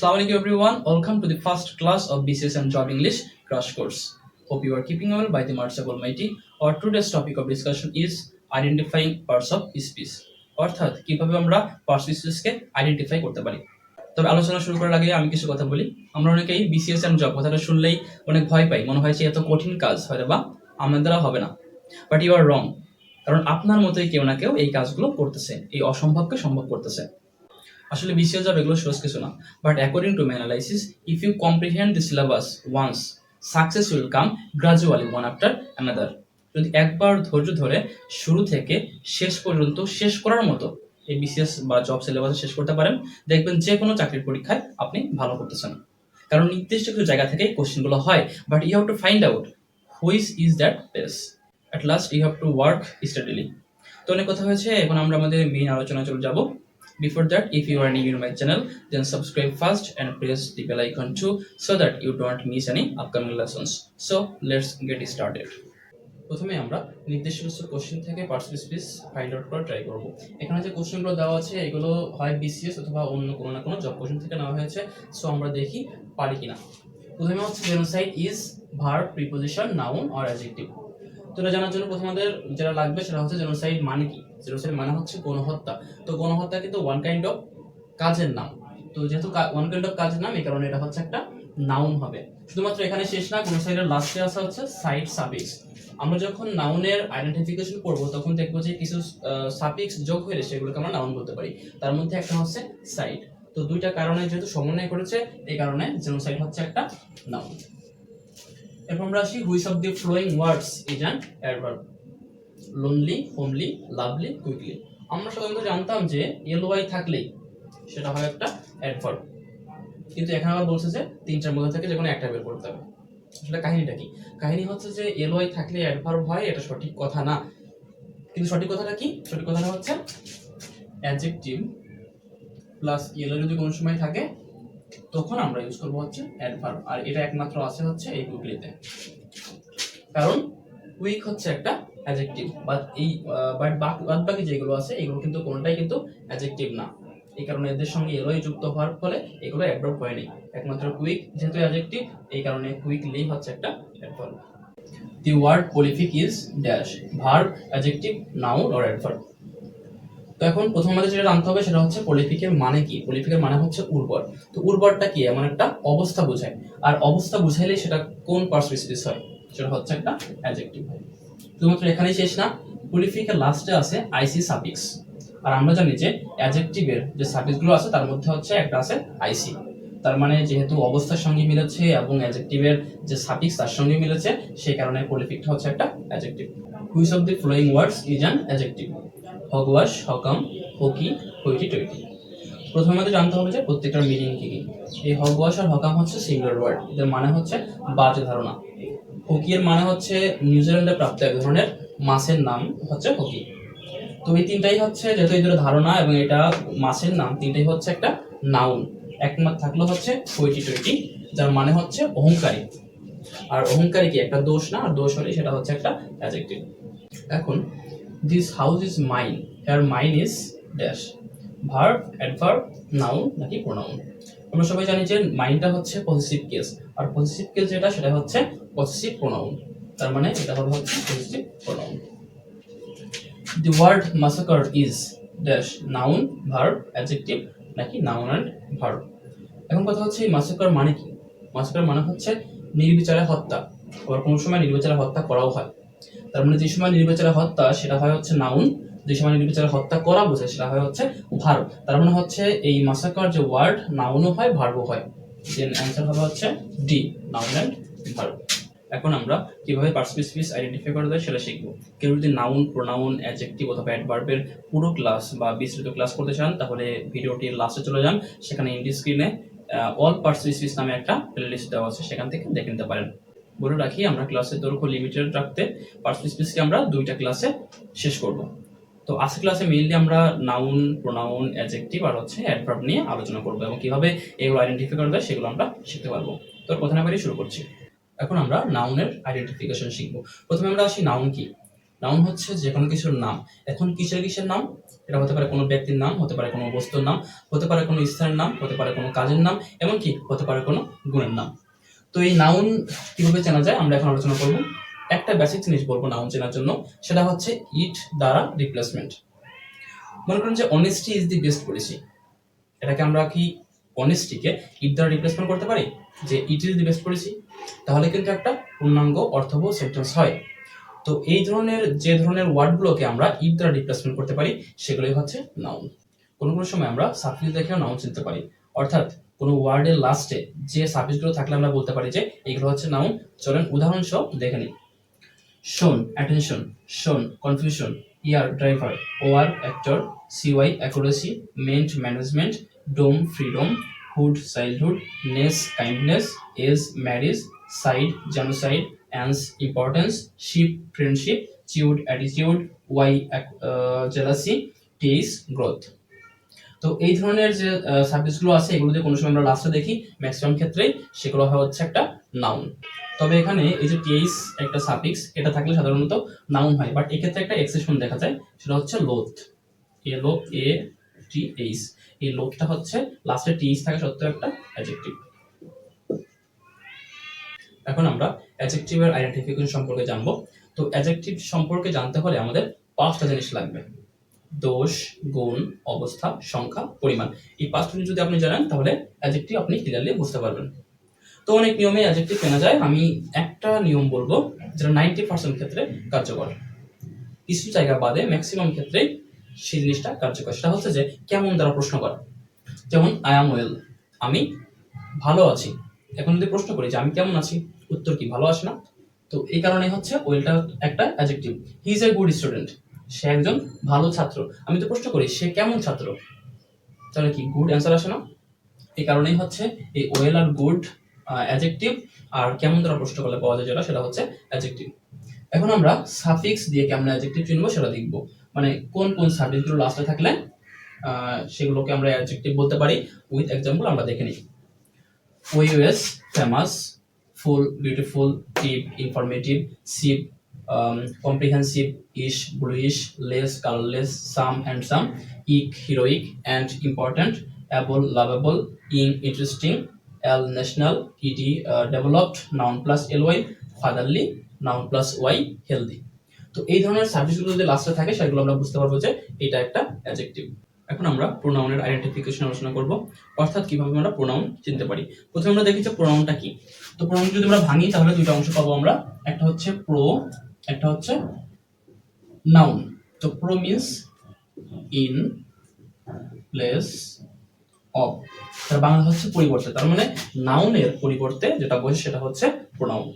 Assalamualaikum everyone. Welcome to the first class of BCS and Job English crash course. Hope you are keeping well by the mercy of Almighty. Our today's topic of discussion is identifying parts of speech. অর্থাৎ কিভাবে আমরা parts of স্পিচকে identify করতে পারি। তবে আলোচনা শুরু করার আগে আমি কিছু কথা বলি। আমরা অনেকেই বিসিএস এন্ড জব কথাটা শুনলেই অনেক ভয় পাই, মনে হয় যে এত কঠিন কাজ হয়তো বা আমার দ্বারা হবে না। বাট ইউ আর রং, কারণ আপনার মতোই কেউ না কেউ এই কাজগুলো করতেছে, এই অসম্ভবকে সম্ভব করতেছে। আসলে বিসিএস জব এগুলো সহজ কিছু না, but according to my analysis, if you comprehend the syllabus once, success will come gradually one after another. যদি একবার ধৈর্য ধরে শুরু থেকে শেষ পর্যন্ত শেষ করার মতো এই বিসিএস বা জব সিলেবাস শেষ করতে পারেন, দেখবেন যে কোনো চাকরির পরীক্ষায় আপনি ভালো করতেছেন। কারণ নির্দিষ্ট কিছু জায়গা থেকেই কোশ্চেনগুলো হয়, but you have to find out which is that place. At last you have to work steadily. তো অনেক কথা হয়েছে, এখন আমরা আমাদের মেইন আলোচনা চলে যাব। Before that, if you are new in my channel, then subscribe first and press the bell icon too, so that you don't miss any upcoming lessons. So let's get started. প্রথমে আমরা নির্দিষ্ট কিছু question থেকে parts of speech find out করার try করব। এখানে যে কোশ্চেনগুলো দেওয়া আছে এগুলো হয় বিসিএস অথবা অন্য কোনো না কোনো জব কোশ্চেন থেকে নেওয়া হয়েছে। সো আমরা দেখি পারি কিনা। প্রথমে হচ্ছে genocide is verb, preposition, noun or adjective. তো এটা জানার জন্য প্রথমে আমাদের যেটা লাগবে সেটা হচ্ছে জেনোসাইড মানে কি। জেনোসাইড মানে হচ্ছে গণহত্যা। তো গণহত্যা কিন্তু ওয়ান কাইন্ড অফ কাজের নাম। তো যেহেতু ওয়ান কাইন্ড অফ কাজের নাম, এই কারণে এটা হচ্ছে একটা নাউন হবে। শুধুমাত্র এখানে শেষ না, গণসাইডের লাস্টে আসা হচ্ছে সাইড সাফিক্স। আমরা যখন নাউনের আইডেন্টিফিকেশন করব তখন দেখবো যে কিছু সাফিক্স যোগ হয়ে সেগুলোকে আমরা নাউন বলতে পারি। তার মধ্যে একটা হচ্ছে সাইড। তো দুইটা কারণে যেহেতু সমন্বয় করেছে, এই কারণে জেনোসাইড হচ্ছে একটা নাউন। এরপর আমরা আসি, which of the following words is an adverb. Lonely, homely, lovely, quickly. আমরা সাধারণত জানতাম যে এলওয়াই থাকলেই সেটা হয় একটা অ্যাডভার্ব, কিন্তু এখানে আবার বলছে যে তিনটার মধ্যে থেকে যে কোনো একটা বের করতে হবে। আসলে কাহিনীটা কি? কাহিনী হচ্ছে যে এলওয়াই থাকলে অ্যাডভার্ব হয়, এটা সঠিক কথা না। কিন্তু সঠিক কথাটা কি? সঠিক কথাটা হচ্ছে অ্যাডজেক্টিভ প্লাস এলও যদি কোনো সময় থাকে তখন আমরা ইউজ করবো হচ্ছে অ্যাডভার্ব। আর এটা একমাত্র আছে হচ্ছে এই কুইকলিতে, কারণ কুইক হচ্ছে একটা অ্যাডজেক্টিভ। বাট এই বাদ বাকি যেগুলো আছে এগুলো কিন্তু কোনোটাই কিন্তু অ্যাডজেক্টিভ না। এই কারণে এদের সঙ্গে এলওই যুক্ত হওয়ার ফলে এগুলো অ্যাডভার্ব হয়নি। একমাত্র কুইক যেহেতু অ্যাডজেক্টিভ, এই কারণে কুইকলি হচ্ছে একটা adverb. The word prolific is dash, verb, adjective, noun or adverb. তো এখন প্রথম আমাদের যেটা জানতে হবে সেটা হচ্ছে prolific-এর মানে কি। prolific-এর মানে হচ্ছে উর্বর। তো উর্বরটা কি? এমন একটা অবস্থা বোঝায়, আর অবস্থা বুঝাইলে সেটা কোন পার্টস অফ স্পিচ হয়? সেটা হচ্ছে একটা অ্যাডজেক্টিভ হয়। শুধুমাত্র এখানেই শেষ না, prolific-এর লাস্টে আছে আইসি সাফিক্স। আর আমরা জানি যে অ্যাডজেক্টিভের যে সাফিক্সগুলো আছে তার মধ্যে হচ্ছে একটা আছে আইসি। তার মানে যেহেতু অবস্থার সঙ্গে মিলেছে এবং অ্যাডজেক্টিভের যে সাফিক্স তার সঙ্গে মিলেছে, সেই কারণে prolific-টা হচ্ছে একটা adjective. Which of the following words is an adjective? Hogwash, hokum, hockey, hoity toity. প্রথমে আমাদের জানতে হবে যে প্রত্যেকটার মিনিং কি কি। এই হগওয়াশ আর হকাম হচ্ছে সিঙ্গুলার ওয়ার্ড, এদের মানে হচ্ছে বাজে ধারণা। হকি এর মানে হচ্ছে নিউজিল্যান্ডে প্রাপ্ত এক ধরনের মাছের নাম হচ্ছে হকি। তো এই তিনটাই হচ্ছে, যেহেতু এই দুটো ধারণা এবং এটা মাছের নাম, তিনটাই হচ্ছে একটা নাউন। একমাত্র থাকলো হচ্ছে হইটি টইটি, যার মানে হচ্ছে অহংকারী। আর অহংকারী কি? একটা দোষ না, আর দোষ হলে সেটা হচ্ছে একটা অ্যাডজেক্টিভ। এখন this house is mine, here mine is dash, verb, adverb, noun নাকি প্রোনাউন। আমরা সবাই জানি যে মাইনটা হচ্ছে পজিটিভ কেস, আর পজিটিভ কেস যেটা সেটা হচ্ছে পজিটিভ প্রোনাউন। তার মানে এটা হবে হচ্ছে positive pronoun. The word massacre is dash, noun, verb, adjective নাকি নাউন অ্যান্ড ভার্ব। এখন কথা হচ্ছে এই মাসাকার মানে কি? মাসাকার মানে হচ্ছে নির্বিচারে হত্যা, আবার কোনো সময় নির্বিচারে হত্যা করাও হয়। তার মানে যে সময় নির্বিচারে হত্যা সেটা হয় হচ্ছে নাউন, যে সময় নির্বিচারে হত্যা করা বোঝায় সেটা হয় হচ্ছে ভার্ব। তার মানে হচ্ছে এই মাসাকার যে ওয়ার্ড, নাউনও হয় ভার্বও হয়। দেন অ্যান্সার হবে হচ্ছে ডি, নাউন অ্যান্ড ভার্ব। এখন আমরা কিভাবে পার্টস অফ স্পিচ আইডেন্টিফাই করা যায় সেটা শিখবো। কেউ যদি নাউন, প্রোনাউন, অ্যাডজেক্টিভ অথবা অ্যাডভার্বের পুরো ক্লাস বা বিস্তৃত ক্লাস করতে চান তাহলে ভিডিওটির লাস্টে চলে যান, সেখানে ইন্ডি স্ক্রিনে অল পার্টস অফ স্পিচ নামে একটা প্লেলিস্ট দেওয়া আছে, সেখান থেকে দেখে নিতে পারেন। বলে রাখি, আমরা ক্লাসের দৈর্ঘ্য লিমিটেড রাখতে পার্টস অফ স্পিচকে আমরা 2টা ক্লাসে শেষ করব। তো আজকের ক্লাসে মেইনলি আমরা নাউন, প্রোনাউন, অ্যাডজেক্টিভ আর হচ্ছে অ্যাডভার্ব নিয়ে আলোচনা করব এবং কিভাবে এগুলো আইডেন্টিফাই করা যায় সেগুলো আমরা শিখতে পারবো। তো কথা না বাড়িয়ে শুরু করছি। এখন আমরা নাউনের আইডেন্টিফিকেশন শিখব। প্রথমে আমরা আসি নাউন কি। নাউন হচ্ছে যে কোনো কিছুর নাম। এখন কিসের নাম? এটা হতে পারে কোনো ব্যক্তির নাম, হতে পারে কোনো বস্তুর নাম, হতে পারে কোনো স্থানের নাম, হতে পারে কোনো কাজের নাম, এমনকি হতে পারে কোনো গুণের নাম। তো এই নাউন কিভাবে চেনা যায় আমরা এখন আলোচনা করব। একটা বেসিক জিনিস বলবো নাউন চেনার জন্য, সেটা হচ্ছে ইট দ্বারা রিপ্লেসমেন্ট। মনে করেন যে honesty is the best policy, এটাকে আমরা কি অনেস্টিকে ইট দ্বারা রিপ্লেসমেন্ট করতে পারি, যে it is the best policy? তাহলে কিন্তু একটা পূর্ণাঙ্গ অর্থবহ সেন্টেন্স হয়। তো এই ধরনের যে ধরনের ওয়ার্ডগুলোকে আমরা ইট দ্বারা রিপ্লেসমেন্ট করতে পারি সেগুলোই হচ্ছে নাউন। কোনো কোনো সময় আমরা সাফিক্স দেখেও নাউন চিনতে পারি, অর্থাৎ কোনো ওয়ার্ডের লাস্টে যে সাফিক্সগুলো থাকলে আমরা বলতে পারি যে এগুলো হচ্ছে নাউন। চলেন উদাহরণ সহ দেখে নিই। Tion attention, sion confusion, er driver, or actor, C Y accuracy, ment management, dom freedom, hood childhood, ness kindness, age marriage, cide genocide, ance importance, ship friendship, tude attitude, Y jealousy, টেইস growth. তো এই ধরনের যে সাবজেক্টগুলো আছে এগুলো যদি কোনো সময় আমরা লাস্টে দেখি, ম্যাক্সিমাম ক্ষেত্রেই সেগুলো হচ্ছে একটা নাউন। তবে এখানে এই যে টেইস একটা সাফিক্স, এটা থাকলে সাধারণত নাউন হয়, বাট এক্ষেত্রে একটা এক্সেপশন দেখা যায়, সেটা হচ্ছে লোথ, LOATH। এই লোথটা হচ্ছে লাস্টে টিএস থাকা সত্ত্বেও একটা অ্যাডজেক্টিভ। এখন আমরা অ্যাডজেক্টিভের আইডেন্টিফিকেশন সম্পর্কে জানবো। তো অ্যাডজেক্টিভ সম্পর্কে জানতে হলে আমাদের 5টা জিনিস লাগবে: দোষ, গুণ, অবস্থা, সংখ্যা, পরিমাণ। এই 5টা জিনিস যদি আপনি জানেন তাহলে অ্যাডজেক্টিভ আপনি ক্লিয়ারলি বুঝতে পারবেন। তো অনেক নিয়মে অ্যাডজেক্টিভ কেনা যায়, আমি একটা নিয়ম বলবো যেটা 90% ক্ষেত্রে কার্যকর, কিছু জায়গা বাদে ম্যাক্সিমাম ক্ষেত্রে সেই জিনিসটা কার্যকর। সেটা হচ্ছে যে কেমন দ্বারা প্রশ্ন করা। যেমন আই অ্যাম ওয়েল, আমি ভালো আছি। এখন যদি প্রশ্ন করি যে আমি কেমন আছি, উত্তর কি ভালো আসে না? তো এই কারণে হচ্ছে ওয়েলটা একটা adjective. He is a good student, সে একজন ভালো ছাত্র। আমি তো প্রশ্ন করি সে কেমন ছাত্র, তাহলে কি গুড অ্যান্সার আসে না? এই কারণেই হচ্ছে এই ওয়েল আর গুড অ্যাডজেক্টিভ, আর কেমন দ্বারা প্রশ্ন করলে পাওয়া যায় যেটা, সেটা হচ্ছে অ্যাডজেক্টিভ। এখন আমরা সাফিক্স দিয়ে কেমন অ্যাডজেক্টিভ চিনবো সেটা দেখবো, মানে কোন কোন সাফিক্সগুলো লাস্টে থাকলে সেগুলোকে আমরা অ্যাডজেক্টিভ বলতে পারি। উইথ এক্সাম্পল আমরা দেখে নিই। Ous famous, ful beautiful, tive informative, sive comprehensive, ish bluish, less colorless, some handsome, ick heroic and important, able lovable, in interesting, l national, ed developed, noun plus ly, fatherly, noun plus y, healthy। তো এই ধরনের সাবজেক্টগুলো যদি লাস্টে থাকে সেগুলো আমরা বুঝতে পারবো যে এটা একটা অ্যাডজেক্টিভ। এখন আমরা প্রোনাউনের আইডেন্টিফিকেশন আলোচনা করব, অর্থাৎ কিভাবে আমরা প্রোনাউন চিনতে পারি। প্রথমে আমরা দেখি যে প্রোনাউনটা কি। তো প্রোনাউন যদি আমরা ভাঙি তাহলে দুইটা অংশ পাবো আমরা, একটা হচ্ছে প্রো, একটা হচ্ছে নাউন। তো pro means in place of, তার বাংলা হচ্ছে পরিবর্তে, তার মানে নাউনের পরিবর্তে যেটা বসে সেটা হচ্ছে প্রোনাউন।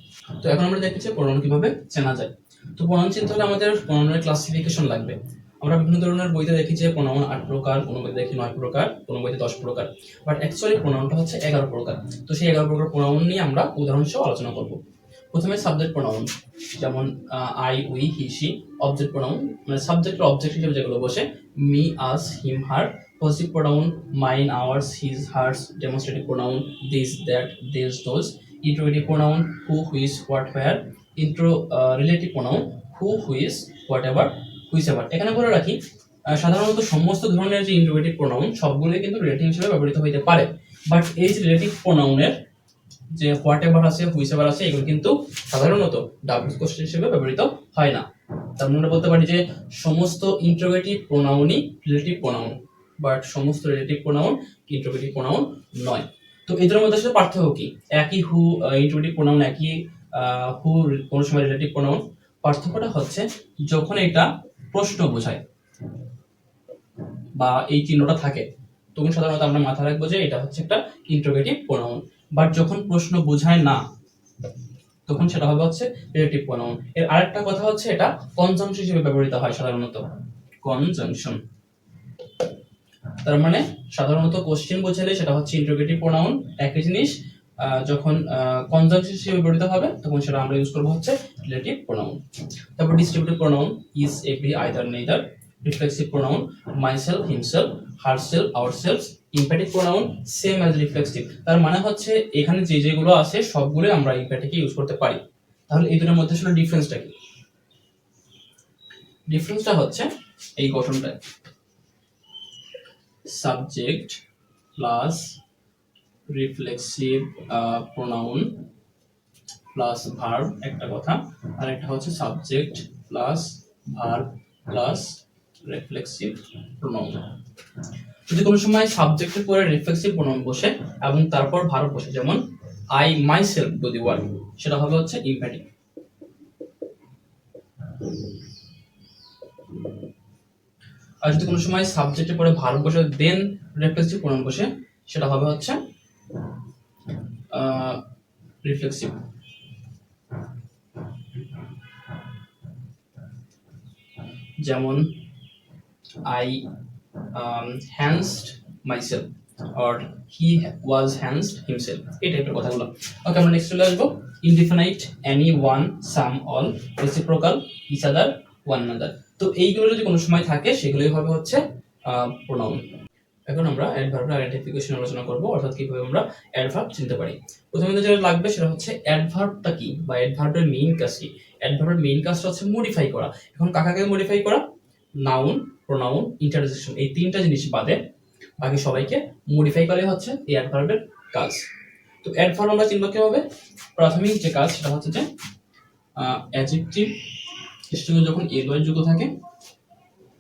তো এখন আমরা দেখি যে প্রোনাউন কিভাবে চেনা যায়। তো প্রোনাউন চিনতে হলে আমাদের প্রোনাউনের ক্লাসিফিকেশন লাগবে। আমরা বিভিন্ন ধরনের বইতে দেখি যে প্রোনাউন 8 প্রকার, কোনো বইতে দেখি 9 প্রকার, কোনো বইতে 10 প্রকার, বাট অ্যাকচুয়ালি প্রোনাউনটা হচ্ছে 11 প্রকার। তো সেই 11 প্রকার প্রোনাউন নিয়ে আমরা উদাহরণ সহ আলোচনা করব। প্রথমে সাবজেক্ট প্রোনাউন, যেমন I we he she. Object pronoun মানে সাবজেক্টের অবজেক্ট হিসেবে যেগুলো বসে, me us him her. Positive pronoun mine ours his hers. Demonstrative pronoun this that this those. Interrogative pronoun who whose what where. Relative pronoun who whose whatever whichever. এখানে বলে রাখি সাধারণত সমস্ত ধরনের যে ইন্ট্রোগেটিভ প্রোনাউন সবগুলোই কিন্তু relative হিসেবে ব্যবহৃত হতে পারে, বাট এই যে রিলেটিভ প্রোনাউনের যে হোয়াট এভার আছে হুইচ এভার আছে এগুলো কিন্তু সাধারণত ডাবল কোশ্চেন হিসেবে ব্যবহৃত হয় না। তার মানে আমরা বলতে পারি যে সমস্ত ইন্ট্রোগেটিভ প্রোনাউনই রিলেটিভ প্রোনাউন, বাট সমস্ত রিলেটিভ প্রোনাউন ইন্ট্রোগেটিভ প্রোনাউন নয়। তো এদের মধ্যে আসলে পার্থক্য কি? একই হু ইন্ট্রোগেটিভ প্রোনাউন, একই হু কোন সময় রিলেটিভ প্রোনাউন। পার্থক্যটা হচ্ছে যখন এটা প্রশ্ন বোঝায় বা এই চিহ্নটা থাকে তখন সাধারণত আমরা মাথায় রাখবো যে এটা হচ্ছে একটা ইন্ট্রোগেটিভ প্রোনাউন, বাট যখন প্রশ্ন বোঝায় না তখন সেটা হবে হচ্ছে রিলেটিভ প্রোনাউন। এর আরেকটা কথা হচ্ছে এটা কনজাংশন হিসেবে ব্যবহৃত হয় সাধারণত, কনজাংশন। তার মানে সাধারণত কোশ্চেন বোঝালে সেটা হচ্ছে ইন্ট্রোগেটিভ প্রোনাউন একই জিনিস, যখন কনজাংশন হিসেবে ব্যবহৃত হবে তখন সেটা আমরা ইউজ করব হচ্ছে রিলেটিভ প্রোনাউন। তারপর distributive pronoun is, every, either, neither. Reflexive pronoun myself, himself, herself, ourself. Emphatic pronoun same as reflexive. তার মানে হচ্ছে এখানে যে যেগুলো আছে সবগুলো আমরা ইমপ্যাথিকে ইউজ করতে পারি। তাহলে এই দুটোর মধ্যে আসলে ডিফারেন্সটা কি? ডিফারেন্সটা হচ্ছে এই গঠনটা। Subject plus reflexive pronoun plus verb একটা কথা, আর একটা হচ্ছে subject plus verb plus reflexive pronoun. যদি কোনো সময় সাবজেক্টের পরে রিফ্লেক্সিভ প্রোনাউন বসে এবং তারপর ভার্ব বসে, যেমন I myself do the work, সেটা হবে হচ্ছে ইমপেরেটিভ। আর যদি কোনো সময় সাবজেক্টের পরে ভার্ব বসে দেন রিফ্লেক্সিভ প্রোনাউন বসে, সেটা হবে হচ্ছে রিফ্লেক্সিভ। যেমন I hensed myself or he was hensed himself, এই টাইপের কথাগুলো। ওকে, আমরা নেক্সট চলে আসবো। Indefinite, any, one, some, all, reciprocal, each other, one another। তো এইগুলো যদি কোনো সময় থাকে সেগুলোই হবে হচ্ছে প্রোনাউন। এখন আমরা অ্যাডভার্বের আইডেন্টিফিকেশন আলোচনা করব, অর্থাৎ কিভাবে আমরা অ্যাডভার্ব চিনতে পারি। প্রথমে যেটা লাগবে সেটা হচ্ছে অ্যাডভার্বটা কি বা অ্যাডভার্বের মেইন কাজ কি। অ্যাডভার্বের মেইন কাজটা হচ্ছে মডিফাই করা। এখন কাকে মডিফাই করা? নাউন, প্রোনাউন, ইন্টারজেকশন, এই তিনটা জিনিস বাদে বাকি সবাইকে মডিফাই করাই হচ্ছে এই অ্যাডভার্বের কাজ। তো অ্যাডভার্ব আমরা চিনব কিভাবে? প্রাথমিক যে কাজ সেটা হচ্ছে যে অ্যাডজেক্টিভ এর সঙ্গে যখন এলওয়াই যুক্ত থাকে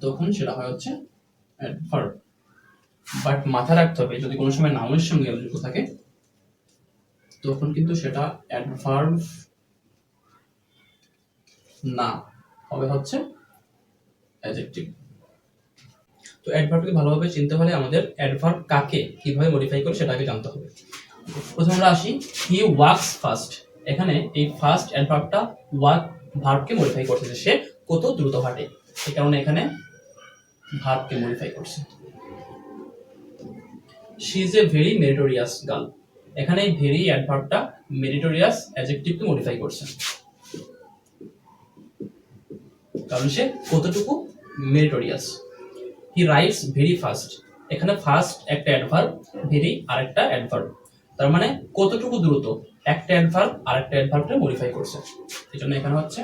তখন সেটা হয় হচ্ছে অ্যাডভার্ব। বাট মাথায় রাখতে হবে যদি কোনো সময় নাউনের সঙ্গে এল যুক্ত থাকে তখন কিন্তু সেটা অ্যাডভার্ব না, হবে হচ্ছে অ্যাডজেক্টিভ। তো অ্যাডভার্বকে ভালোভাবে চিনতে হলে আমাদের অ্যাডভার্ব কাকে কিভাবে মডিফাই করে সেটাকে জানতে হবে। প্রথমে আমরা আসি হি ওয়ার্কস ফাস্ট। এখানে এই ফাস্ট অ্যাডভার্বটা ওয়ার্ক ভার্বকে মডিফাই করছে, সে কত দ্রুত হাঁটে, এই কারণে এখানে ভার্বকে মডিফাই করছে। She is a very meritorious girl, এখানে ভেরি অ্যাডভার্বটা মেরিটোরিয়াস অ্যাডজেক্টিভকে মডিফাই করছে, কারণ সে কতটুকু meritorious. He writes very fast, এখানে ফাস্ট একটা অ্যাডভার্ব, ভেরি আরেকটা অ্যাডভার্ব, তার মানে কতটুকু দ্রুত একটা অ্যাডভার্ব আরেকটা অ্যাডভার্বকে মডিফাই করছে, এই জন্য এখানে হচ্ছে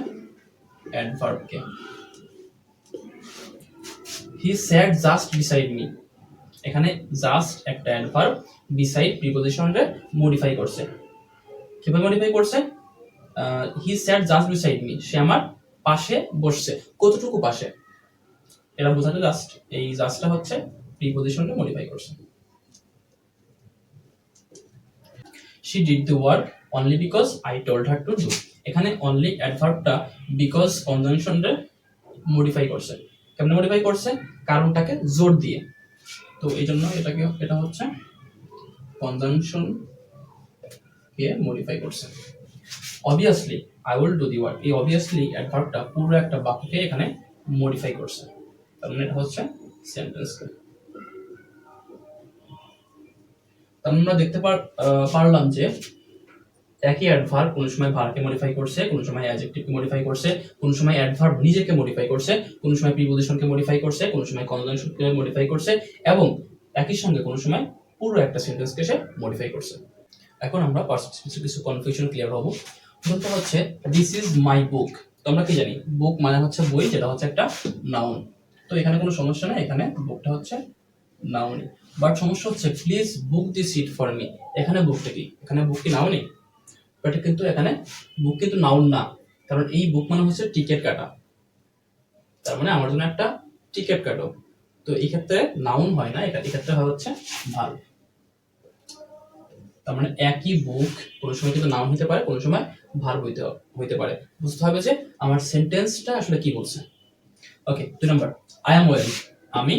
অ্যাডভার্বকে। হি স্যাট জাস্ট বিসাইড মি, এখানে জাস্ট একটা অ্যাডভার্ব বিসাইড প্রিপজিশনকে মডিফাই করছে। কিভাবে মডিফাই করছে? হি স্যাট জাস্ট বিসাইড মি, সে আমার পাশে বসছে, কতটুকু পাশে, এটা বোঝাতে জাস্ট এই জাস্টটা হচ্ছে প্রিপজিশনকে মডিফাই করছে। she did the work only because I told her to do, এখানে only অ্যাডভার্বটা because কনজাংশনকে মডিফাই করছে। কেমনে মডিফাই করছে? কারণটাকে জোর দিয়ে, তো এই জন্য এটা হচ্ছে কনজাংশন কে মডিফাই করছে। obviously I will do the work, এই obviously অ্যাডভার্বটা পুরো একটা বাক্যকে এখানে মডিফাই করছে, তার মানে এটা হচ্ছে সেন্টেন্সকে। আমরা দেখতে পারলাম যে একই অ্যাডভার্ব কোন সময় ভার্বকে মডিফাই করছে, কোন সময় অ্যাডজেক্টিভকে মডিফাই করছে, কোন সময় অ্যাডভার্ব নিজেকে মডিফাই করছে, কোন সময় প্রিপজিশনকে মডিফাই করছে, কোন সময় কনজাংশনকে মডিফাই করছে, এবং একই সঙ্গে কোন সময় পুরো একটা সেন্টেন্সকে সে মডিফাই করছে। এখন আমরা কিছু কনফিউশন ক্লিয়ার হবো। প্রথমটা হচ্ছে দিস ইজ মাই বুক, তো আমরা কি জানি বুক মানে হচ্ছে বই, যেটা হচ্ছে একটা নাউন, তো এখানে কোনো সমস্যা নেই, এখানে বুকটা হচ্ছে নাউন। বাট সমস্যা হচ্ছে please book the seat for me, এখানে বুকটা কি? এখানে বুক কি নাউন? বাট কিন্তু এখানে বুক কিন্তু নাউন না, কারণ এই বুক মানে হচ্ছে টিকিট কাটা, তার মানে আমার জন্য একটা টিকিট কাটো, তো এই ক্ষেত্রে নাউন হয় না, এটা এই ক্ষেত্রে হয় হচ্ছে ভার্ব। তার মানে একই বুক কোনো সময় কিন্তু নাউন হতে পারে, কোনো সময় ভার্ব হইতে পারে। বুঝতে হবে যে আমার সেন্টেন্সটা আসলে কি বলছে। ওকে, 2 নাম্বার আই এম ওয়েল, আমি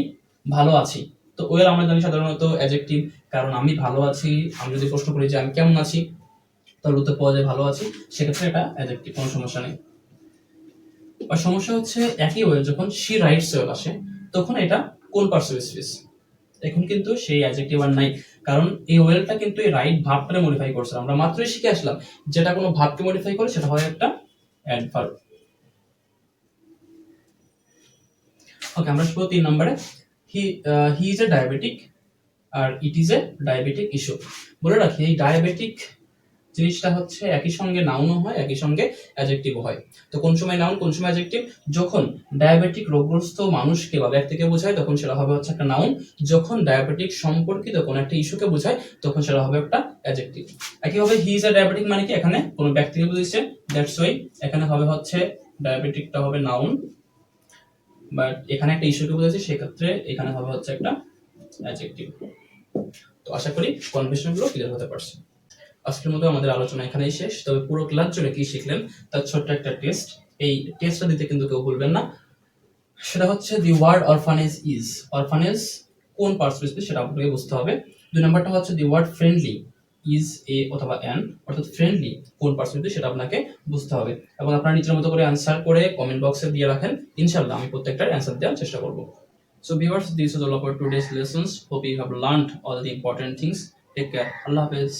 ভালো আছি। তো ওয়েল আমরা জানি সাধারণত অ্যাডজেক্টিভ, কারণ আমি ভালো আছি, আমি যদি প্রশ্ন করি যে আমি কেমন আছি, তাহলে উত্তর পাওয়া যায় ভালো আছি, সেক্ষেত্রে এটা অ্যাডজেক্টিভ, কোনো সমস্যা নেই। আর সমস্যা হচ্ছে একই ওয়েল যখন শি রাইটস ওয়েল আসে তখন এটা কোন পার্সিভ স্পিচ, এখন কিন্তু সেই অ্যাডজেক্টিভ আর নাই, কারণ এই ওয়েলটা কিন্তু এই রাইট ভার্বটাকে মডিফাই করছে। আমরা মাত্রই শিখে আসলাম যেটা কোনো ভার্বকে মডিফাই করে সেটা হয় একটা অ্যাডভার্ব। ওকে, আমরা আসবো 3 নম্বরে হি ইজ এ ডায়াবেটিক আর it is a diabetic issue. বলে রাখি এই ডায়াবেটিক জিনিসটা হচ্ছে একই সঙ্গে নাউনও হয়, একই সঙ্গে অ্যাডজেক্টিভও হয়। তো কোন সময় নাউন, কোন সময় অ্যাডজেক্টিভ? যখন ডায়াবেটিক রোগগ্রস্ত মানুষকে বা ব্যক্তিকে বোঝায় তখন সেটা হবে হচ্ছে একটা নাউন, যখন ডায়াবেটিক সম্পর্কিত কোনো একটা ইস্যুকে বোঝায় তখন সেটা হবে একটা অ্যাডজেক্টিভ। একইভাবে হি ইজ আ ডায়াবেটিক মানে কি এখানে কোনো ব্যক্তিকে বুঝিয়েছে, দ্যাটস ওয়াই এখানে হবে হচ্ছে ডায়াবেটিকটা হবে নাউন, বাট এখানে একটা ইস্যুকে বোঝাচ্ছে সেক্ষেত্রে এখানে হবে হচ্ছে একটা অ্যাডজেক্টিভ। তো আশা করি কনফিউশনগুলো ক্লিয়ার হতে পারছে। আজকের মতো আমাদের আলোচনা এখানেই শেষ। তবে পুরো ক্লাস জুড়ে কি শিখলেন তার ছোট্ট একটা টেস্ট, এই টেস্টটা দিতে কিন্তু কেউ ভুলবেন না। সেটা হচ্ছে the word orphanage is, orphanage কোন পার্টিসিপেল সেটা আপনাকে বুঝতে হবে। 2 নাম্বারটা হচ্ছে the word friendly is a অথবা অ্যান, অর্থাৎ ফ্রেন্ডলি কোন পার্টিসিপেল সেটা আপনাকে বুঝতে হবে এবং আপনারা নিজের মতো করে অ্যানসার করে কমেন্ট বক্সে দিয়ে রাখেন, ইনশাআল্লাহ আমি প্রত্যেকটার অ্যানসার দেওয়ার চেষ্টা করব। So viewers, this is all about today's lessons. Hope you have learned all the important things. Take care. Allah Hafiz.